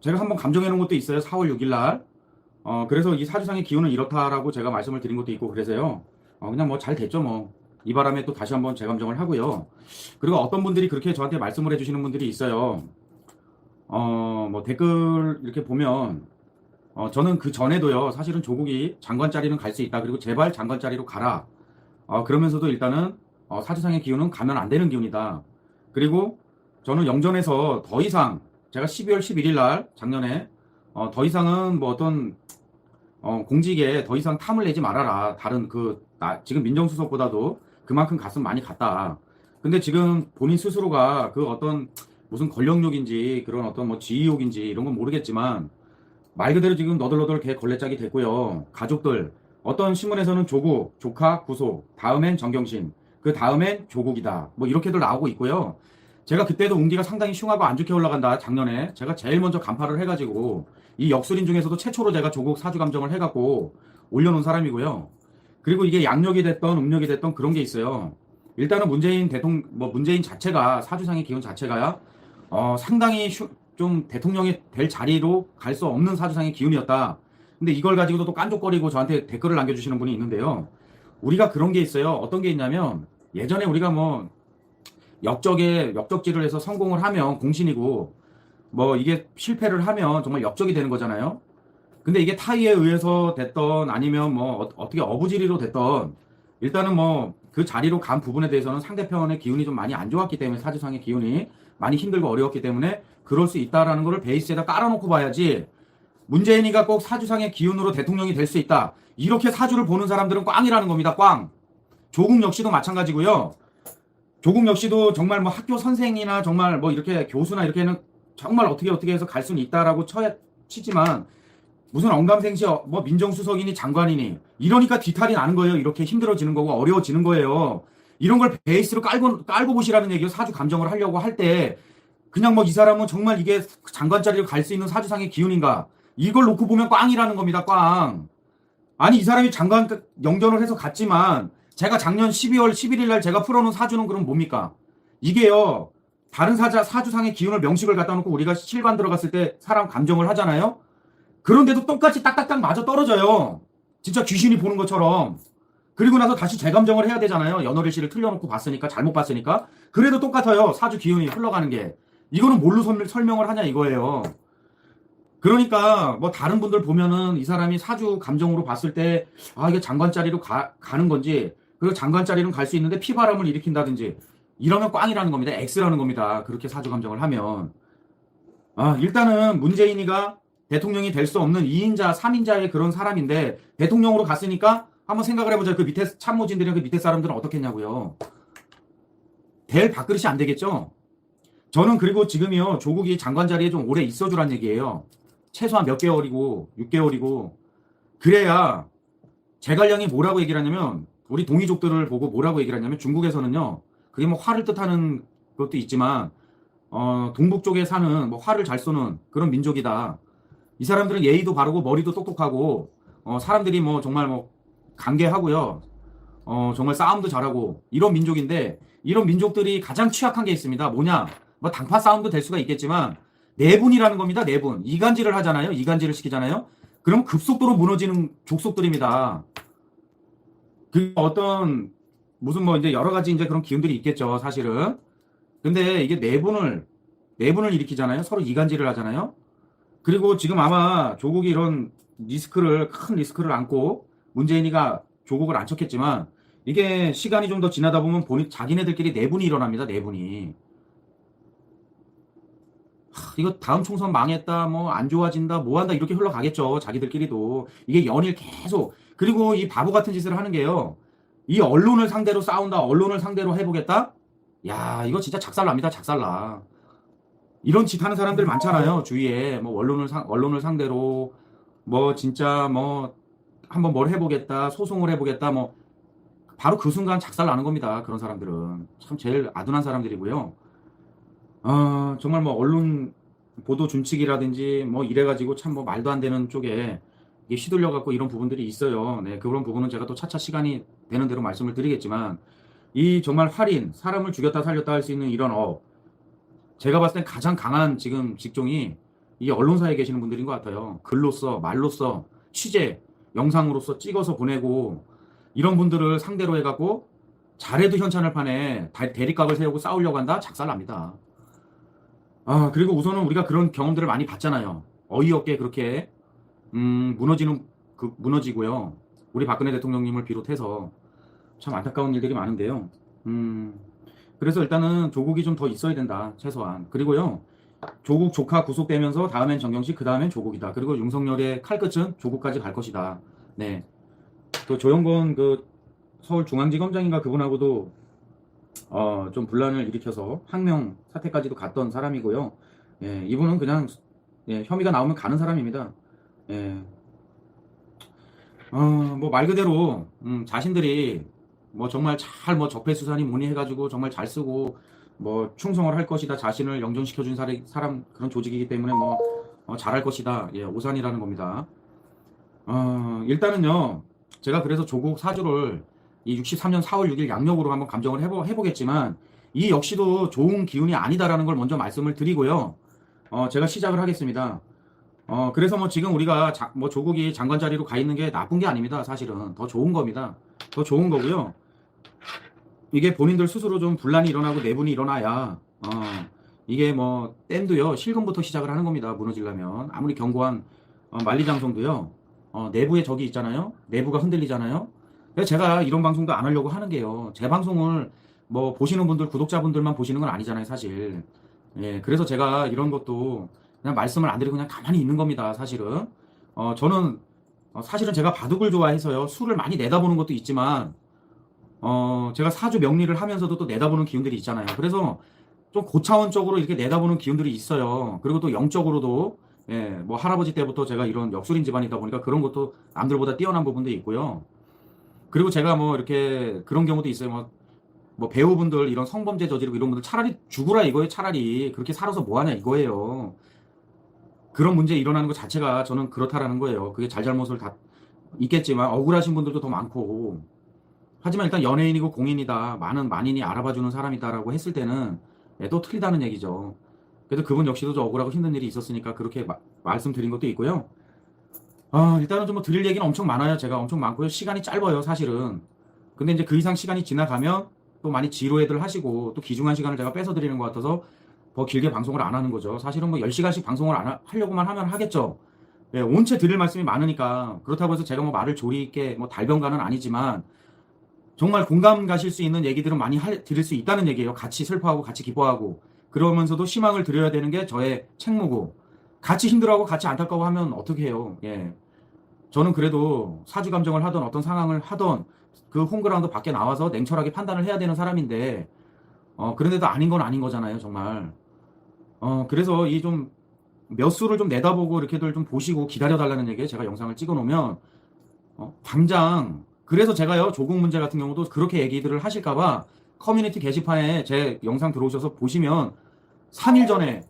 제가 한번 감정해 놓은 것도 있어요. 4월 6일 날. 그래서 이 사주상의 기운은 이렇다라고 제가 말씀을 드린 것도 있고 그래서요. 그냥 뭐 잘 됐죠 뭐. 이 바람에 또 다시 한번 재감정을 하고요. 그리고 어떤 분들이 그렇게 저한테 말씀을 해주시는 분들이 있어요. 뭐 댓글 이렇게 보면, 저는 그 전에도요, 사실은 조국이 장관 자리는 갈 수 있다. 그리고 제발 장관 자리로 가라. 그러면서도 일단은, 사주상의 기운은 가면 안 되는 기운이다. 그리고 저는 영전에서 더 이상, 제가 12월 11일 날, 작년에, 더 이상은 뭐 어떤, 공직에 더 이상 탐을 내지 말아라. 다른 지금 민정수석보다도 그만큼 갔으면 많이 갔다. 근데 지금 본인 스스로가 그 어떤 무슨 권력욕인지 그런 어떤 뭐 지위욕인지 이런 건 모르겠지만 말 그대로 지금 너덜너덜 개 걸레짝이 됐고요. 가족들, 어떤 신문에서는 조국, 조카, 구속, 다음엔 정경심, 그 다음엔 조국이다. 뭐 이렇게들 나오고 있고요. 제가 그때도 운기가 상당히 흉하고 안 좋게 올라간다. 작년에 제가 제일 먼저 간파를 해가지고 이 역술인 중에서도 최초로 제가 조국 사주 감정을 해갖고 올려놓은 사람이고요. 그리고 이게 양력이 됐던 음력이 됐던 그런 게 있어요. 일단은 문재인 대통령, 뭐 문재인 자체가 사주상의 기운 자체가 상당히 좀 대통령이 될 자리로 갈 수 없는 사주상의 기운이었다. 근데 이걸 가지고도 또 깐족거리고 저한테 댓글을 남겨주시는 분이 있는데요. 우리가 그런 게 있어요. 어떤 게 있냐면 예전에 우리가 뭐 역적질을 해서 성공을 하면 공신이고 뭐 이게 실패를 하면 정말 역적이 되는 거잖아요. 근데 이게 타의에 의해서 됐던 아니면 뭐 어떻게 어부지리로 됐던 일단은 뭐 그 자리로 간 부분에 대해서는 상대편의 기운이 좀 많이 안 좋았기 때문에 사주상의 기운이 많이 힘들고 어려웠기 때문에 그럴 수 있다라는 거를 베이스에다 깔아놓고 봐야지 문재인이가 꼭 사주상의 기운으로 대통령이 될 수 있다. 이렇게 사주를 보는 사람들은 꽝이라는 겁니다. 꽝. 조국 역시도 마찬가지고요. 조국 역시도 정말 뭐 학교 선생이나 정말 뭐 이렇게 교수나 이렇게는 정말 어떻게 해서 갈 수는 있다라고 치지만 무슨 언감생시 뭐 민정수석이니 장관이니 이러니까 뒤탈이 나는 거예요. 이렇게 힘들어지는 거고 어려워지는 거예요. 이런 걸 베이스로 깔고 보시라는 얘기예요. 사주 감정을 하려고 할 때 그냥 뭐 이 사람은 정말 이게 장관 자리로 갈 수 있는 사주상의 기운인가 이걸 놓고 보면 꽝이라는 겁니다. 꽝. 아니 이 사람이 장관 영전을 해서 갔지만 제가 작년 12월 11일 날 제가 풀어놓은 사주는 그럼 뭡니까? 이게요. 다른 사주상의 기운을 명식을 갖다 놓고 우리가 실관 들어갔을 때 사람 감정을 하잖아요. 그런데도 똑같이 딱딱딱 맞아 떨어져요. 진짜 귀신이 보는 것처럼. 그리고 나서 다시 재감정을 해야 되잖아요. 연월일시를 틀려놓고 봤으니까, 잘못 봤으니까. 그래도 똑같아요. 사주 기운이 흘러가는 게. 이거는 뭘로 설명을 하냐 이거예요. 그러니까 뭐 다른 분들 보면은 이 사람이 사주 감정으로 봤을 때 이게 장관 자리로 가는 건지 그리고 장관 자리는 갈 수 있는데 피바람을 일으킨다든지 이러면 꽝이라는 겁니다. X라는 겁니다. 그렇게 사주 감정을 하면. 일단은 문재인이가 대통령이 될 수 없는 2인자, 3인자의 그런 사람인데 대통령으로 갔으니까 한번 생각을 해보자. 그 밑에 참모진들이나 그 밑에 사람들은 어떻게 했냐고요. 될 밥그릇이 안 되겠죠? 저는 그리고 지금이요. 조국이 장관 자리에 좀 오래 있어주란 얘기예요. 최소한 몇 개월이고 6개월이고 그래야 제갈량이 뭐라고 얘기를 하냐면 우리 동이족들을 보고 뭐라고 얘기를 하냐면 중국에서는요. 그게 뭐 화를 뜻하는 것도 있지만 동북 쪽에 사는 뭐 화를 잘 쏘는 그런 민족이다. 이 사람들은 예의도 바르고 머리도 똑똑하고 사람들이 뭐 정말 뭐 간계하고요. 정말 싸움도 잘하고 이런 민족인데 이런 민족들이 가장 취약한 게 있습니다. 뭐냐? 뭐 당파 싸움도 될 수가 있겠지만 내분이라는 겁니다. 내분. 이간질을 하잖아요. 이간질을 시키잖아요. 그럼 급속도로 무너지는 족속들입니다. 그 어떤 무슨 뭐 이제 여러 가지 이제 그런 기운들이 있겠죠. 사실은. 근데 이게 내분을 일으키잖아요. 서로 이간질을 하잖아요. 그리고 지금 아마 조국이 이런 큰 리스크를 안고 문재인이가 조국을 안 쳤겠지만 이게 시간이 좀 더 지나다 보면 자기네들끼리 내분이 일어납니다. 내분이. 이거 다음 총선 망했다, 뭐 안 좋아진다, 뭐 한다 이렇게 흘러가겠죠. 자기들끼리도. 이게 연일 계속. 그리고 이 바보 같은 짓을 하는 게요. 이 언론을 상대로 싸운다, 언론을 상대로 해보겠다? 야, 이거 진짜 작살납니다. 작살나. 이런 짓 하는 사람들 많잖아요. 주위에. 뭐 언론을 상대로 뭐 진짜 뭐 한번 뭘 해보겠다, 소송을 해보겠다, 뭐 바로 그 순간 작살나는 겁니다. 그런 사람들은. 참 제일 아둔한 사람들이고요. 정말 뭐 언론 보도 준칙이라든지 뭐 이래가지고 참 뭐 말도 안 되는 쪽에 이게 휘둘려갖고 이런 부분들이 있어요. 네, 그런 부분은 제가 또 차차 시간이 되는 대로 말씀을 드리겠지만 이 정말 활인, 사람을 죽였다 살렸다 할 수 있는 이런 제가 봤을 땐 가장 강한 지금 직종이 이게 언론사에 계시는 분들인 것 같아요. 글로써, 말로써, 취재, 영상으로서 찍어서 보내고 이런 분들을 상대로 해갖고 잘해도 현찬을 파네 대립각을 세우고 싸우려고 한다? 작살납니다. 그리고 우선은 우리가 그런 경험들을 많이 봤잖아요. 어이없게 그렇게 무너지고요. 우리 박근혜 대통령님을 비롯해서 참 안타까운 일들이 많은데요. 그래서 일단은 조국이 좀 더 있어야 된다, 최소한. 그리고요, 조국 조카 구속되면서 다음엔 정경식, 그 다음엔 조국이다. 그리고 윤석열의 칼끝은 조국까지 갈 것이다. 네. 또 조영건 그 서울중앙지검장인가 그분하고도 좀 분란을 일으켜서 항명 사태까지도 갔던 사람이고요. 예, 이분은 그냥 예, 혐의가 나오면 가는 사람입니다. 예. 뭐 말 그대로 자신들이 뭐 정말 잘 뭐 적폐수사니 뭐니 해가지고 정말 잘 쓰고 뭐 충성을 할 것이다, 자신을 영전시켜준 사람 그런 조직이기 때문에 뭐 잘할 것이다, 예, 오산이라는 겁니다. 일단은요, 제가 그래서 조국 사주를 이 63년 4월 6일 양력으로 한번 감정을 해보겠지만 이 역시도 좋은 기운이 아니다라는 걸 먼저 말씀을 드리고요. 제가 시작을 하겠습니다. 그래서 뭐 지금 우리가 뭐 조국이 장관 자리로 가 있는 게 나쁜 게 아닙니다. 사실은 더 좋은 겁니다. 더 좋은 거고요. 이게 본인들 스스로 좀 분란이 일어나고 내분이 일어나야 이게 뭐 댐도요, 실금부터 시작을 하는 겁니다. 무너지려면 아무리 견고한 만리장성도요, 내부에 적이 있잖아요. 내부가 흔들리잖아요. 그래서 제가 이런 방송도 안 하려고 하는 게요, 제 방송을 뭐 보시는 분들, 구독자분들만 보시는 건 아니잖아요, 사실. 예, 그래서 제가 이런 것도 그냥 말씀을 안 드리고 그냥 가만히 있는 겁니다, 사실은. 저는 사실은 제가 바둑을 좋아해서요, 술을 많이 내다보는 것도 있지만 제가 사주 명리를 하면서도 또 내다보는 기운들이 있잖아요. 그래서 좀 고차원적으로 이렇게 내다보는 기운들이 있어요. 그리고 또 영적으로도 예, 뭐 할아버지 때부터 제가 이런 역술인 집안이다 보니까 그런 것도 남들보다 뛰어난 부분도 있고요. 그리고 제가 뭐 이렇게 그런 경우도 있어요. 뭐 배우분들 이런 성범죄 저지르고 이런 분들 차라리 죽으라 이거예요. 차라리 그렇게 살아서 뭐하냐 이거예요. 그런 문제 일어나는 것 자체가 저는 그렇다라는 거예요. 그게 잘잘못을 다 있겠지만 억울하신 분들도 더 많고. 하지만 일단 연예인이고 공인이다, 많은 만인이 알아봐주는 사람이다라고 했을 때는 예, 또 틀리다는 얘기죠. 그래도 그분 역시도 좀 억울하고 힘든 일이 있었으니까 그렇게 말씀드린 것도 있고요. 일단은 좀 뭐 드릴 얘기는 엄청 많아요. 제가 엄청 많고요. 시간이 짧아요, 사실은. 근데 이제 그 이상 시간이 지나가면 또 많이 지루해들 하시고 또 귀중한 시간을 제가 뺏어 드리는 것 같아서 더 길게 방송을 안 하는 거죠. 사실은 뭐 10시간씩 방송을 하려고만 하면 하겠죠. 예, 온체 드릴 말씀이 많으니까. 그렇다고 해서 제가 뭐 말을 조리 있게 뭐 달변가는 아니지만 정말 공감 가실 수 있는 얘기들은 많이 드릴 수 있다는 얘기예요. 같이 슬퍼하고 같이 기뻐하고 그러면서도 희망을 드려야 되는 게 저의 책무고, 같이 힘들어하고 같이 안타까워하면 어떻게 해요. 예. 저는 그래도 사주 감정을 하던 어떤 상황을 하던 그 홈그라운드 밖에 나와서 냉철하게 판단을 해야 되는 사람인데 그런데도 아닌 건 아닌 거잖아요, 정말. 그래서 이 좀 몇 수를 좀 내다보고 이렇게들 좀 보시고 기다려달라는 얘기에 제가 영상을 찍어 놓으면 당장, 그래서 제가요, 조국 문제 같은 경우도 그렇게 얘기들을 하실까봐 커뮤니티 게시판에 제 영상 들어오셔서 보시면 3일 전에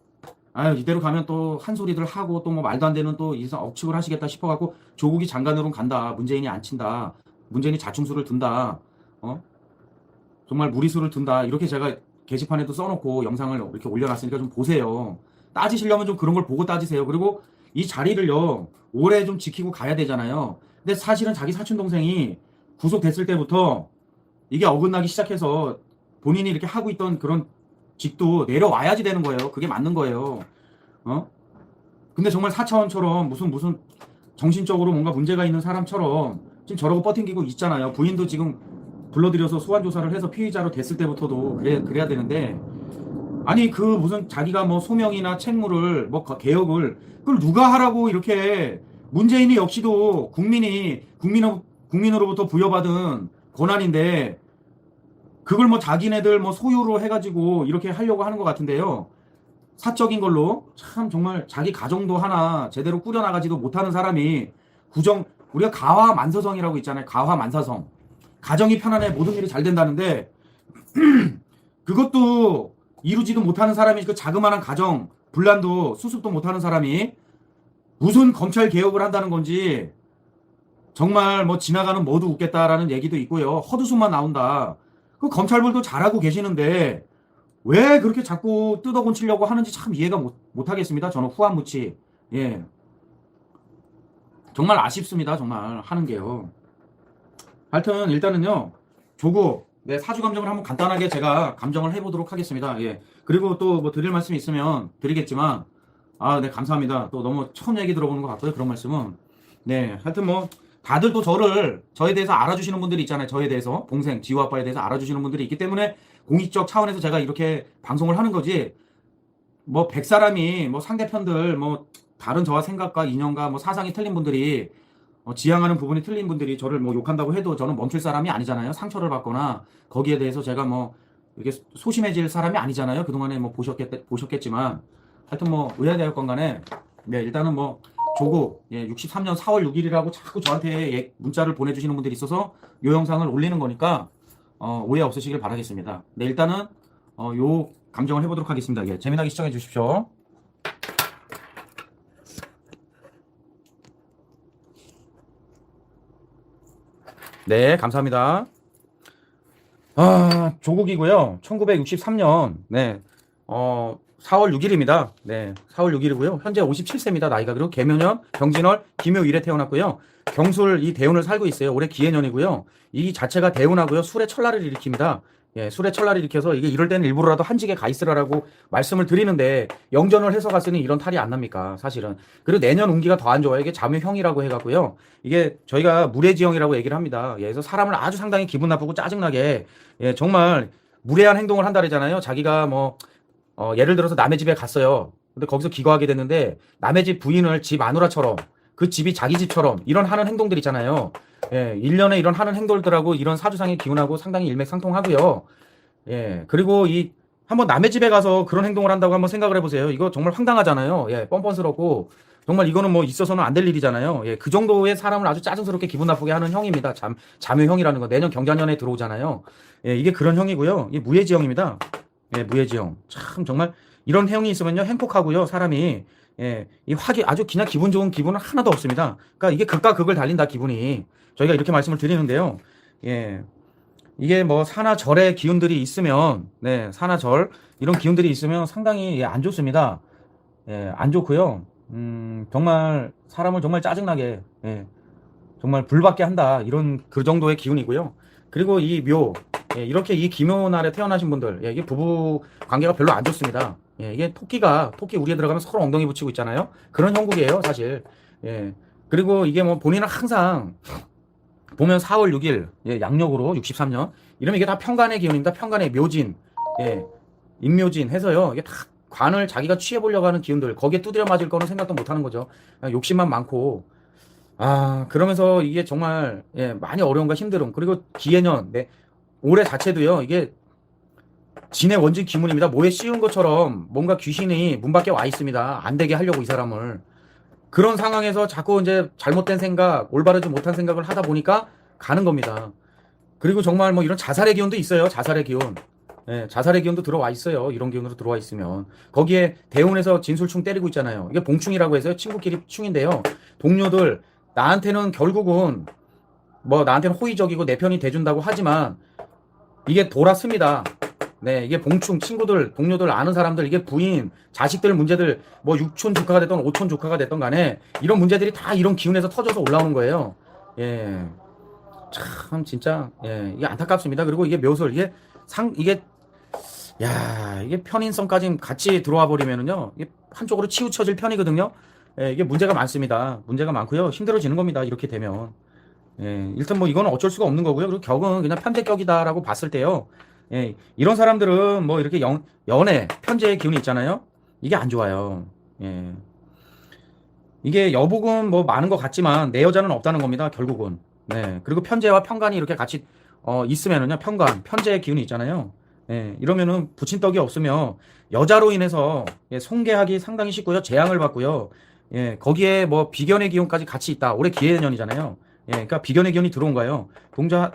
이대로 가면 또 한 소리들 하고 또 뭐 말도 안 되는 또 이상 억측을 하시겠다 싶어갖고 조국이 장관으로는 간다, 문재인이 안 친다, 문재인이 자충수를 든다, 정말 무리수를 든다, 이렇게 제가 게시판에도 써놓고 영상을 이렇게 올려놨으니까 좀 보세요. 따지시려면 좀 그런 걸 보고 따지세요. 그리고 이 자리를요, 오래 좀 지키고 가야 되잖아요. 근데 사실은 자기 사촌동생이 구속됐을 때부터 이게 어긋나기 시작해서 본인이 이렇게 하고 있던 그런 직도 내려와야지 되는 거예요. 그게 맞는 거예요. 근데 정말 4차원처럼 무슨 정신적으로 뭔가 문제가 있는 사람처럼 지금 저러고 버팅기고 있잖아요. 부인도 지금 불러들여서 소환 조사를 해서 피의자로 됐을 때부터도 그래야 되는데, 아니 그 무슨 자기가 뭐 소명이나 책무를 뭐 개혁을 그걸 누가 하라고, 이렇게 문재인이 역시도 국민으로부터 부여받은 권한인데 그걸 뭐 자기네들 뭐 소유로 해가지고 이렇게 하려고 하는 것 같은데요. 사적인 걸로 참 정말 자기 가정도 하나 제대로 꾸려나가지도 못하는 사람이 우리가 가화만사성이라고 있잖아요. 가화만사성. 가정이 편안해 모든 일이 잘 된다는데 그것도 이루지도 못하는 사람이, 그 자그마한 가정 분란도 수습도 못하는 사람이 무슨 검찰 개혁을 한다는 건지 정말 뭐 지나가는 모두 웃겠다라는 얘기도 있고요. 헛웃음만 나온다. 그 검찰분도 잘하고 계시는데 왜 그렇게 자꾸 뜯어곤치려고 하는지 참 이해가 못하겠습니다. 저는 후한무치. 예. 정말 아쉽습니다. 정말 하는 게요. 하여튼 일단은요. 조국 네, 사주 감정을 한번 간단하게 제가 감정을 해보도록 하겠습니다. 예. 그리고 또 뭐 드릴 말씀이 있으면 드리겠지만 네, 감사합니다. 또 너무 처음 얘기 들어보는 것 같고요. 그런 말씀은. 네, 하여튼 뭐 다들 또 저에 대해서 알아주시는 분들이 있잖아요. 저에 대해서 동생 지우 아빠에 대해서 알아주시는 분들이 있기 때문에 공익적 차원에서 제가 이렇게 방송을 하는 거지. 뭐 100사람이 뭐 상대편들 뭐 다른 저와 생각과 이념과 뭐 사상이 틀린 분들이 지향하는 부분이 틀린 분들이 저를 뭐 욕한다고 해도 저는 멈출 사람이 아니잖아요. 상처를 받거나 거기에 대해서 제가 뭐 이렇게 소심해질 사람이 아니잖아요. 그동안에 뭐 보셨겠지만 하여튼 뭐 의아되었건 간에 네, 일단은 뭐 조국 63년 4월 6일이라고 자꾸 저한테 문자를 보내주시는 분들이 있어서 요 영상을 올리는 거니까 오해 없으시길 바라겠습니다. 네, 일단은 요 감정을 해보도록 하겠습니다. 예, 재미나게 시청해 주십시오. 네, 감사합니다. 조국이고요. 1963년, 네, 4월 6일입니다. 네, 4월 6일이고요. 현재 57세입니다. 나이가. 그리고 계묘년, 병진월, 기묘일에 태어났고요. 경술 이 대운을 살고 있어요. 올해 기해년이고요. 이 자체가 대운하고요. 술의 천라를 일으킵니다. 예, 술의 천라를 일으켜서 이게 이럴 때는 일부러라도 한직에 가 있으라고 말씀을 드리는데 영전을 해서 갔으니 이런 탈이 안 납니까? 사실은. 그리고 내년 운기가 더 안 좋아요. 이게 자묘형이라고 해갖고요. 이게 저희가 무례지형이라고 얘기를 합니다. 예, 그래서 사람을 아주 상당히 기분 나쁘고 짜증나게 예, 정말 무례한 행동을 한다 그러잖아요. 자기가 뭐 예를 들어서 남의 집에 갔어요. 근데 거기서 기거하게 됐는데 남의 집 부인을 집 마누라처럼 그 집이 자기 집처럼 이런 하는 행동들 있잖아요. 예, 1년에 이런 하는 행동들하고 이런 사주상의 기운하고 상당히 일맥상통하고요. 예, 그리고 한번 남의 집에 가서 그런 행동을 한다고 한번 생각을 해보세요. 이거 정말 황당하잖아요. 예, 뻔뻔스럽고 정말 이거는 뭐 있어서는 안 될 일이잖아요. 예, 그 정도의 사람을 아주 짜증스럽게 기분 나쁘게 하는 형입니다. 자묘형이라는 거. 내년 경자년에 들어오잖아요. 예, 이게 그런 형이고요. 이게 무예지형입니다. 예, 무예지형. 참 정말 이런 형이 있으면요 행복하고요 사람이. 예, 아주 그냥 기분 좋은 기분은 하나도 없습니다. 그러니까 이게 극과 극을 달린다 기분이. 저희가 이렇게 말씀을 드리는데요. 예, 이게 뭐 사나절의 기운들이 있으면, 네, 사나절 이런 기운들이 있으면 상당히 안 좋습니다. 예, 안 좋고요. 정말 사람을 정말 짜증나게, 예, 정말 불받게 한다 이런 그 정도의 기운이고요. 그리고 이렇게 이 기묘날에 태어나신 분들, 예, 이게 부부 관계가 별로 안 좋습니다. 예, 이게 토끼 우리에 들어가면 서로 엉덩이 붙이고 있잖아요. 그런 형국이에요, 사실. 예, 그리고 이게 뭐 본인은 항상 보면 4월 6일, 예, 양력으로 63년 이러면 이게 다 편간의 기운입니다. 편간의 묘진, 예, 임묘진 해서요. 이게 다 관을 자기가 취해보려고 하는 기운들 거기에 두드려 맞을 거는 생각도 못하는 거죠. 욕심만 많고. 그러면서 이게 정말 예, 많이 어려움과 힘듦. 그리고 기해년, 네, 올해 자체도요. 이게 진의 원진 기문입니다. 뭐에 씌운 것처럼 뭔가 귀신이 문 밖에 와 있습니다. 안 되게 하려고 이 사람을. 그런 상황에서 자꾸 이제 잘못된 생각, 올바르지 못한 생각을 하다 보니까 가는 겁니다. 그리고 정말 뭐 이런 자살의 기운도 있어요. 자살의 기운. 예, 자살의 기운도 들어와 있어요. 이런 기운으로 들어와 있으면. 거기에 대운에서 진술충 때리고 있잖아요. 이게 봉충이라고 해서요. 친구끼리 충인데요. 동료들, 나한테는 결국은 뭐 나한테는 호의적이고 내 편이 돼준다고 하지만 이게 돌았습니다. 네, 이게 봉충, 친구들, 동료들, 아는 사람들, 이게 부인, 자식들 문제들, 뭐 육촌 조카가 됐던 오촌 조카가 됐던 간에 이런 문제들이 다 이런 기운에서 터져서 올라오는 거예요. 예, 참 진짜 예, 이게 안타깝습니다. 그리고 이게 묘술, 이게 편인성까지 같이 들어와 버리면은요, 이게 한쪽으로 치우쳐질 편이거든요. 예, 이게 문제가 많습니다. 문제가 많고요, 힘들어지는 겁니다. 이렇게 되면. 예, 일단 뭐 이거는 어쩔 수가 없는 거고요. 그리고 격은 그냥 편제격이다라고 봤을 때요. 예, 이런 사람들은 뭐 이렇게 연애, 편제의 기운이 있잖아요. 이게 안 좋아요. 예. 이게 여복은 뭐 많은 것 같지만 내 여자는 없다는 겁니다. 결국은. 네. 그리고 편제와 편간이 이렇게 같이 있으면은요. 편제의 기운이 있잖아요. 예, 이러면은 부친떡이 없으며 여자로 인해서 예, 손괴하기 상당히 쉽고요. 재앙을 받고요. 예, 거기에 뭐 비견의 기운까지 같이 있다. 올해 기해년이잖아요. 예, 그러니까 비견의 기운이 들어온 거예요.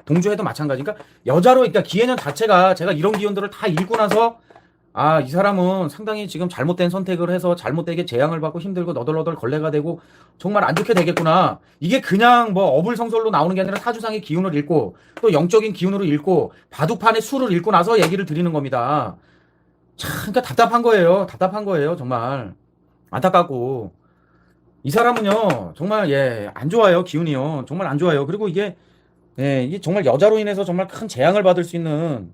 동조해도 마찬가지. 그러니까 그러니까 기해년 자체가 제가 이런 기운들을 다 읽고 나서 이 사람은 상당히 지금 잘못된 선택을 해서 잘못되게 재앙을 받고 힘들고 너덜너덜 걸레가 되고 정말 안 좋게 되겠구나. 이게 그냥 뭐 어불성설로 나오는 게 아니라 사주상의 기운을 읽고 또 영적인 기운으로 읽고 바둑판의 수를 읽고 나서 얘기를 드리는 겁니다. 참, 그러니까 답답한 거예요. 답답한 거예요. 정말. 안타깝고. 이 사람은요, 정말, 예, 안 좋아요. 기운이요. 정말 안 좋아요. 그리고 이게, 예, 이게 정말 여자로 인해서 정말 큰 재앙을 받을 수 있는,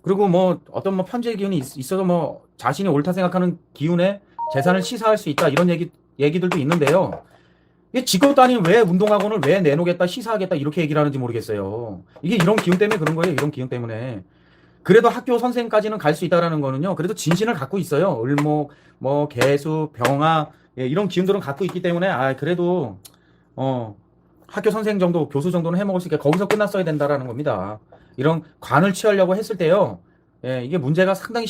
그리고 뭐, 어떤 뭐 편재의 기운이 있어서 뭐, 자신이 옳다 생각하는 기운에 재산을 시사할 수 있다. 이런 얘기들도 있는데요. 이게 직업도 아닌 왜 운동학원을 왜 내놓겠다, 시사하겠다, 이렇게 얘기를 하는지 모르겠어요. 이게 이런 기운 때문에 그런 거예요. 이런 기운 때문에. 그래도 학교 선생까지는 갈 수 있다라는 거는요. 그래도 진신을 갖고 있어요. 을목, 뭐 개수, 병화, 예, 이런 기운들은 갖고 있기 때문에 그래도 어 학교 선생 정도, 교수 정도는 해먹을 수 있게 거기서 끝났어야 된다라는 겁니다. 이런 관을 취하려고 했을 때요. 예, 이게 문제가 상당히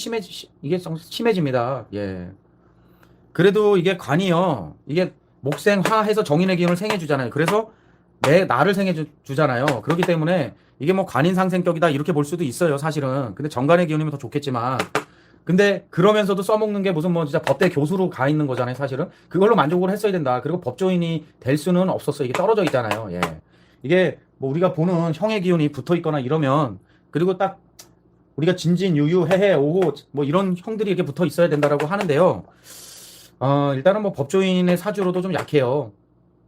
이게 좀 심해집니다. 예. 그래도 이게 관이요. 이게 목생화해서 정인의 기운을 생해주잖아요. 그래서 나를 생해주잖아요. 그렇기 때문에 이게 뭐 관인상생격이다 이렇게 볼 수도 있어요. 사실은. 근데 정관의 기운이면 더 좋겠지만. 근데 그러면서도 써먹는 게 무슨 뭐 진짜 법대 교수로 가 있는 거잖아요. 사실은. 그걸로 만족을 했어야 된다. 그리고 법조인이 될 수는 없었어요. 이게 떨어져 있잖아요. 예. 이게 뭐 우리가 보는 형의 기운이 붙어 있거나 이러면, 그리고 딱 우리가 진진, 유유, 해해, 오호 뭐 이런 형들이 이렇게 붙어 있어야 된다라고 하는데요. 일단은 뭐 법조인의 사주로도 좀 약해요.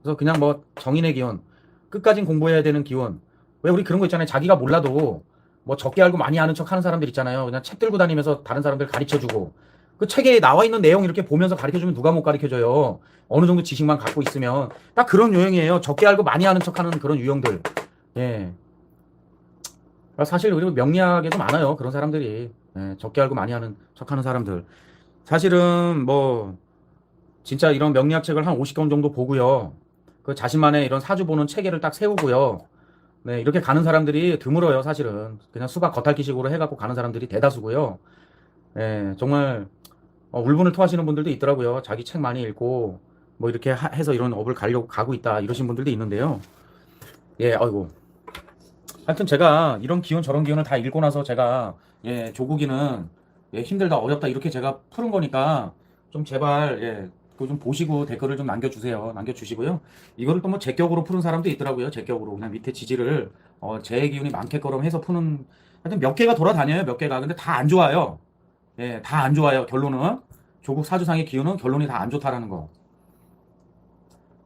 그래서 그냥 뭐 정인의 기운, 끝까진 공부해야 되는 기운. 왜 우리 그런 거 있잖아요. 자기가 몰라도 뭐 적게 알고 많이 아는 척 하는 사람들 있잖아요. 그냥 책 들고 다니면서 다른 사람들 가르쳐주고, 그 책에 나와 있는 내용 이렇게 보면서 가르쳐주면 누가 못 가르쳐줘요. 어느 정도 지식만 갖고 있으면. 딱 그런 유형이에요. 적게 알고 많이 아는 척 하는 그런 유형들. 예. 사실 우리 명리학에도 많아요. 그런 사람들이. 예, 적게 알고 많이 아는 척 하는 사람들. 사실은 뭐 진짜 이런 명리학 책을 한 50권 정도 보고요. 그 자신만의 이런 사주 보는 체계를 딱 세우고요. 네, 이렇게 가는 사람들이 드물어요, 사실은. 그냥 수박 겉핥기식으로 해갖고 가는 사람들이 대다수고요. 예, 정말, 울분을 토하시는 분들도 있더라고요. 자기 책 많이 읽고, 뭐 이렇게 해서 이런 업을 가고 있다, 이러신 분들도 있는데요. 예, 아이고. 하여튼 제가 이런 기운 저런 기운을 다 읽고 나서 제가, 예, 조국이는, 예, 힘들다, 어렵다, 이렇게 제가 푸는 거니까, 좀 제발, 예, 그거 좀 보시고 댓글을 좀 남겨주세요. 남겨주시고요. 이거를 또 뭐 제격으로 푸는 사람도 있더라고요. 제격으로. 그냥 밑에 지지를, 제 기운이 많겠거럼 해서 푸는, 하여튼 몇 개가 돌아다녀요. 몇 개가. 근데 다 안 좋아요. 예, 다 안 좋아요. 결론은. 조국 사주상의 기운은 결론이 다 안 좋다라는 거.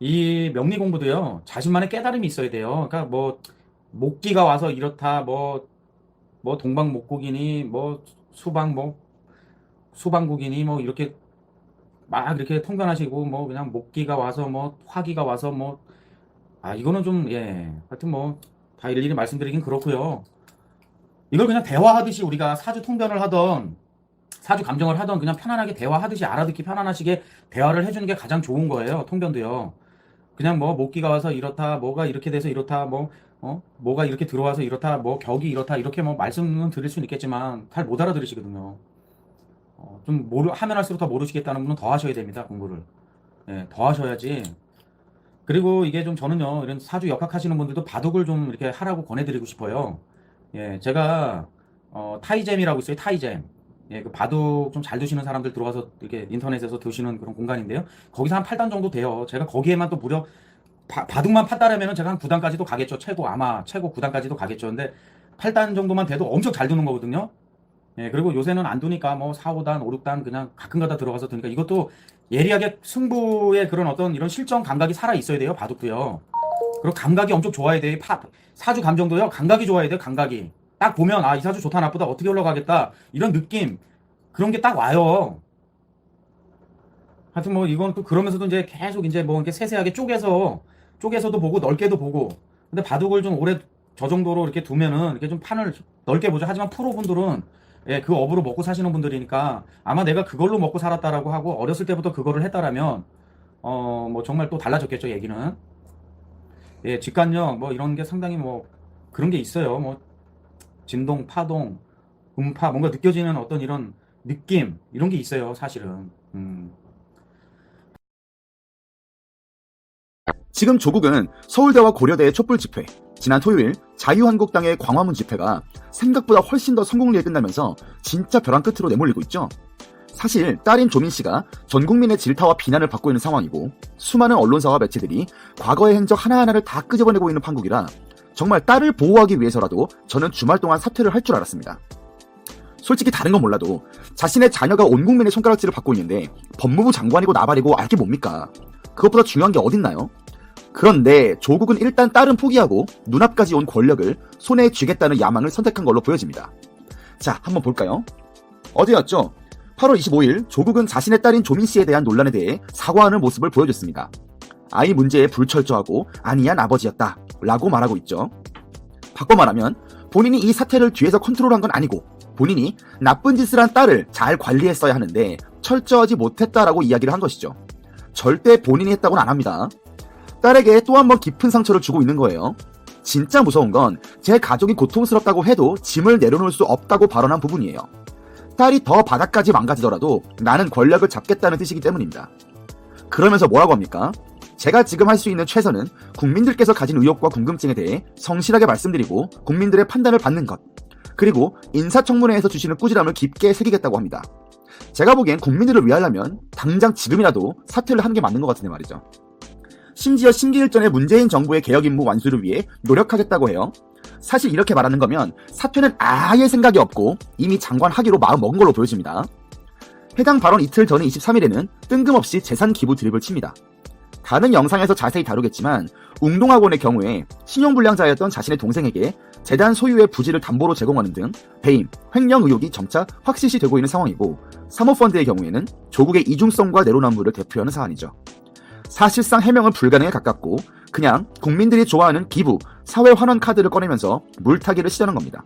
이 명리 공부도요. 자신만의 깨달음이 있어야 돼요. 그러니까 뭐, 목기가 와서 이렇다, 뭐 동방목국이니, 뭐, 수방국이니, 뭐, 이렇게 막 이렇게 통변하시고 뭐 그냥 목기가 와서 뭐 화기가 와서 뭐 이거는 좀 예 하여튼 뭐 다 일일이 말씀드리긴 그렇고요. 이걸 그냥 대화하듯이 우리가 사주 통변을 하던 사주 감정을 하던 그냥 편안하게 대화하듯이 알아듣기 편안하시게 대화를 해주는 게 가장 좋은 거예요. 통변도요. 그냥 뭐 목기가 와서 이렇다, 뭐가 이렇게 돼서 이렇다, 뭐가 이렇게 들어와서 이렇다, 뭐 격이 이렇다, 이렇게 뭐 말씀은 드릴 수는 있겠지만 잘 못 알아들으시거든요. 좀 하면 할수록 더 모르시겠다는 분은 더 하셔야 됩니다. 공부를. 예, 더 하셔야지. 그리고 이게 좀 저는요, 이런 사주 역학 하시는 분들도 바둑을 좀 이렇게 하라고 권해드리고 싶어요. 예, 제가, 타이잼이라고 있어요. 타이잼. 예, 그 바둑 좀 잘 두시는 사람들 들어와서 이렇게 인터넷에서 두시는 그런 공간인데요. 거기서 한 8단 정도 돼요. 제가 거기에만 또 무려, 바둑만 팠다라면은 제가 한 9단까지도 가겠죠. 아마 최고 9단까지도 가겠죠. 근데 8단 정도만 돼도 엄청 잘 두는 거거든요. 예, 그리고 요새는 안 두니까 뭐 4, 5단, 5, 6단 그냥 가끔가다 들어가서 두니까 이것도 예리하게 승부의 그런 어떤 이런 실전 감각이 살아 있어야 돼요. 바둑도요. 그리고 감각이 엄청 좋아야 돼요. 사주 감정도요. 감각이 좋아야 돼요. 감각이. 딱 보면 이 사주 좋다 나쁘다 어떻게 올라가겠다 이런 느낌 그런 게 딱 와요. 하여튼 뭐 이건 또 그러면서도 이제 계속 이제 뭐 이렇게 세세하게 쪼개서도 보고 넓게도 보고. 근데 바둑을 좀 오래 저 정도로 이렇게 두면은 이렇게 좀 판을 넓게 보죠. 하지만 프로분들은 예, 그 업으로 먹고 사시는 분들이니까 아마 내가 그걸로 먹고 살았다라고 하고 어렸을 때부터 그거를 했다라면 뭐 정말 또 달라졌겠죠, 얘기는. 예, 직관력 뭐 이런 게 상당히 뭐 그런 게 있어요. 뭐 진동, 파동, 음파 뭔가 느껴지는 어떤 이런 느낌 이런 게 있어요, 사실은. 지금 조국은 서울대와 고려대의 촛불 집회, 지난 토요일 자유한국당의 광화문 집회가 생각보다 훨씬 더 성공리에 끝나면서 진짜 벼랑 끝으로 내몰리고 있죠. 사실 딸인 조민 씨가 전 국민의 질타와 비난을 받고 있는 상황이고 수많은 언론사와 매체들이 과거의 행적 하나하나를 다 끄집어내고 있는 판국이라 정말 딸을 보호하기 위해서라도 저는 주말 동안 사퇴를 할 줄 알았습니다. 솔직히 다른 건 몰라도 자신의 자녀가 온 국민의 손가락질을 받고 있는데 법무부 장관이고 나발이고 알게 뭡니까? 그것보다 중요한 게 어딨나요? 그런데 조국은 일단 딸은 포기하고 눈앞까지 온 권력을 손에 쥐겠다는 야망을 선택한 걸로 보여집니다. 자, 한번 볼까요? 어제였죠? 8월 25일 조국은 자신의 딸인 조민 씨에 대한 논란에 대해 사과하는 모습을 보여줬습니다. 아이 문제에 불철저하고 안이한 아버지였다 라고 말하고 있죠. 바꿔 말하면 본인이 이 사태를 뒤에서 컨트롤한 건 아니고 본인이 나쁜 짓을 한 딸을 잘 관리했어야 하는데 철저하지 못했다라고 이야기를 한 것이죠. 절대 본인이 했다고는 안 합니다. 딸에게 또 한 번 깊은 상처를 주고 있는 거예요. 진짜 무서운 건 제 가족이 고통스럽다고 해도 짐을 내려놓을 수 없다고 발언한 부분이에요. 딸이 더 바닥까지 망가지더라도 나는 권력을 잡겠다는 뜻이기 때문입니다. 그러면서 뭐라고 합니까? 제가 지금 할 수 있는 최선은 국민들께서 가진 의혹과 궁금증에 대해 성실하게 말씀드리고 국민들의 판단을 받는 것, 그리고 인사청문회에서 주시는 꾸지람을 깊게 새기겠다고 합니다. 제가 보기엔 국민들을 위하려면 당장 지금이라도 사퇴를 하는 게 맞는 것 같은데 말이죠. 심지어 심기일전에 문재인 정부의 개혁 임무 완수를 위해 노력하겠다고 해요. 사실 이렇게 말하는 거면 사퇴는 아예 생각이 없고 이미 장관 하기로 마음 먹은 걸로 보여집니다. 해당 발언 이틀 전인 23일에는 뜬금없이 재산 기부 드립을 칩니다. 다른 영상에서 자세히 다루겠지만 웅동학원의 경우에 신용불량자였던 자신의 동생에게 재단 소유의 부지를 담보로 제공하는 등 배임, 횡령 의혹이 점차 확실시되고 있는 상황이고 사모펀드의 경우에는 조국의 이중성과 내로남불을 대표하는 사안이죠. 사실상 해명은 불가능에 가깝고 그냥 국민들이 좋아하는 기부, 사회 환원 카드를 꺼내면서 물타기를 시도하는 겁니다.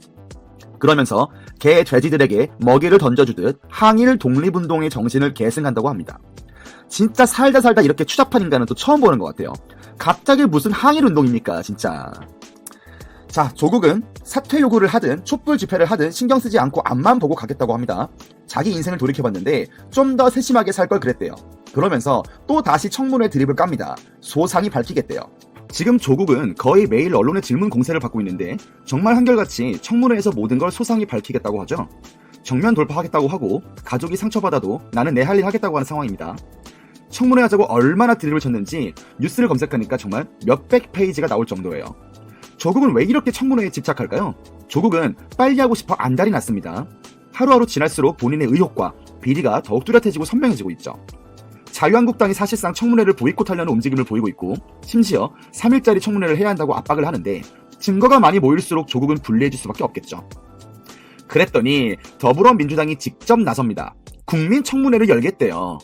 그러면서 개, 돼지들에게 먹이를 던져주듯 항일 독립운동의 정신을 계승한다고 합니다. 진짜 살다 이렇게 추잡한 인간은 또 처음 보는 것 같아요. 갑자기 무슨 항일운동입니까 진짜. 자, 조국은 사퇴 요구를 하든 촛불 집회를 하든 신경 쓰지 않고 앞만 보고 가겠다고 합니다. 자기 인생을 돌이켜봤는데 좀 더 세심하게 살 걸 그랬대요. 그러면서 또 다시 청문회 드립을 깝니다. 소상히 밝히겠대요. 지금 조국은 거의 매일 언론의 질문 공세를 받고 있는데 정말 한결같이 청문회에서 모든 걸 소상히 밝히겠다고 하죠. 정면 돌파하겠다고 하고 가족이 상처받아도 나는 내 할 일 하겠다고 하는 상황입니다. 청문회 하자고 얼마나 드립을 쳤는지 뉴스를 검색하니까 정말 몇백 페이지가 나올 정도예요. 조국은 왜 이렇게 청문회에 집착할까요? 조국은 빨리 하고 싶어 안달이 났습니다. 하루하루 지날수록 본인의 의혹과 비리가 더욱 뚜렷해지고 선명해지고 있죠. 자유한국당이 사실상 청문회를 보이콧하려는 움직임을 보이고 있고 심지어 3일짜리 청문회를 해야 한다고 압박을 하는데 증거가 많이 모일수록 조국은 불리해질 수밖에 없겠죠. 그랬더니 더불어민주당이 직접 나섭니다. 국민청문회를 열겠대요.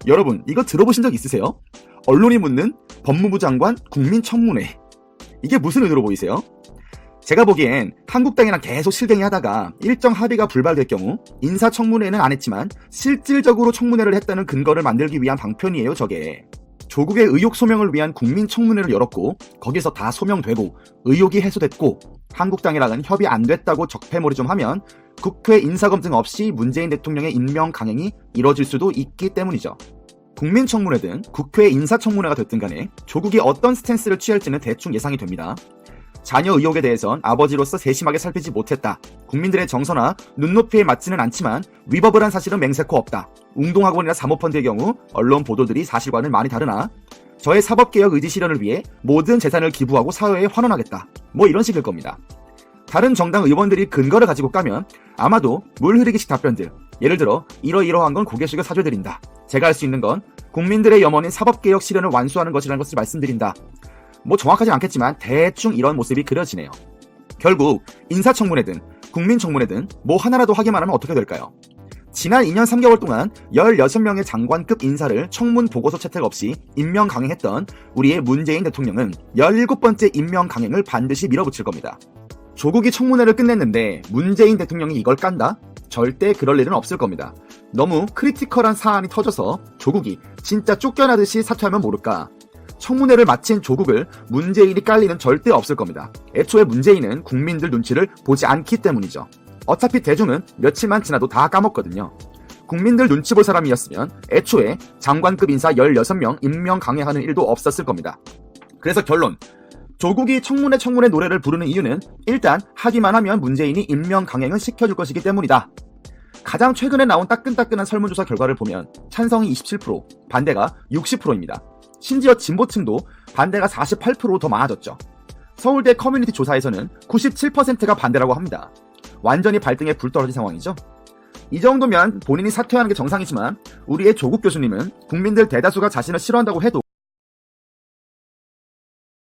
여러분 이거 들어보신 적 있으세요? 언론이 묻는 법무부 장관 국민청문회. 이게 무슨 의도로 보이세요? 제가 보기엔 한국당이랑 계속 실갱이 하다가 일정 합의가 불발될 경우 인사청문회는 안 했지만 실질적으로 청문회를 했다는 근거를 만들기 위한 방편이에요 저게. 조국의 의혹 소명을 위한 국민청문회를 열었고 거기서 다 소명되고 의혹이 해소됐고 한국당이랑은 협의 안 됐다고 적폐몰이 좀 하면 국회 인사검증 없이 문재인 대통령의 임명 강행이 이뤄질 수도 있기 때문이죠. 국민청문회든 국회 인사청문회가 됐든 간에 조국이 어떤 스탠스를 취할지는 대충 예상이 됩니다. 자녀 의혹에 대해선 아버지로서 세심하게 살피지 못했다. 국민들의 정서나 눈높이에 맞지는 않지만 위법을 한 사실은 맹세코 없다. 웅동학원이나 사모펀드의 경우 언론 보도들이 사실과는 많이 다르나 저의 사법개혁 의지 실현을 위해 모든 재산을 기부하고 사회에 환원하겠다. 뭐 이런 식일 겁니다. 다른 정당 의원들이 근거를 가지고 까면 아마도 물 흐르기식 답변들, 예를 들어 이러이러한 건 고개 숙여 사죄드린다. 제가 할 수 있는 건 국민들의 염원인 사법개혁 실현을 완수하는 것이라는 것을 말씀드린다. 뭐 정확하진 않겠지만 대충 이런 모습이 그려지네요. 결국 인사청문회든 국민청문회든 뭐 하나라도 하기만 하면 어떻게 될까요? 지난 2년 3개월 동안 16명의 장관급 인사를 청문 보고서 채택 없이 임명 강행했던 우리의 문재인 대통령은 17번째 임명 강행을 반드시 밀어붙일 겁니다. 조국이 청문회를 끝냈는데 문재인 대통령이 이걸 깐다? 절대 그럴 일은 없을 겁니다. 너무 크리티컬한 사안이 터져서 조국이 진짜 쫓겨나듯이 사퇴하면 모를까. 청문회를 마친 조국을 문재인이 깔 리는 절대 없을 겁니다. 애초에 문재인은 국민들 눈치를 보지 않기 때문이죠. 어차피 대중은 며칠만 지나도 다 까먹거든요. 국민들 눈치 볼 사람이었으면 애초에 장관급 인사 16명 임명 강행하는 일도 없었을 겁니다. 그래서 결론, 조국이 청문회 노래를 부르는 이유는 일단 하기만 하면 문재인이 임명 강행을 시켜줄 것이기 때문이다. 가장 최근에 나온 따끈따끈한 설문조사 결과를 보면 찬성이 27%, 반대가 60%입니다. 심지어 진보층도 반대가 48%로 더 많아졌죠. 서울대 커뮤니티 조사에서는 97%가 반대라고 합니다. 완전히 발등에 불 떨어진 상황이죠. 이 정도면 본인이 사퇴하는 게 정상이지만 우리의 조국 교수님은 국민들 대다수가 자신을 싫어한다고 해도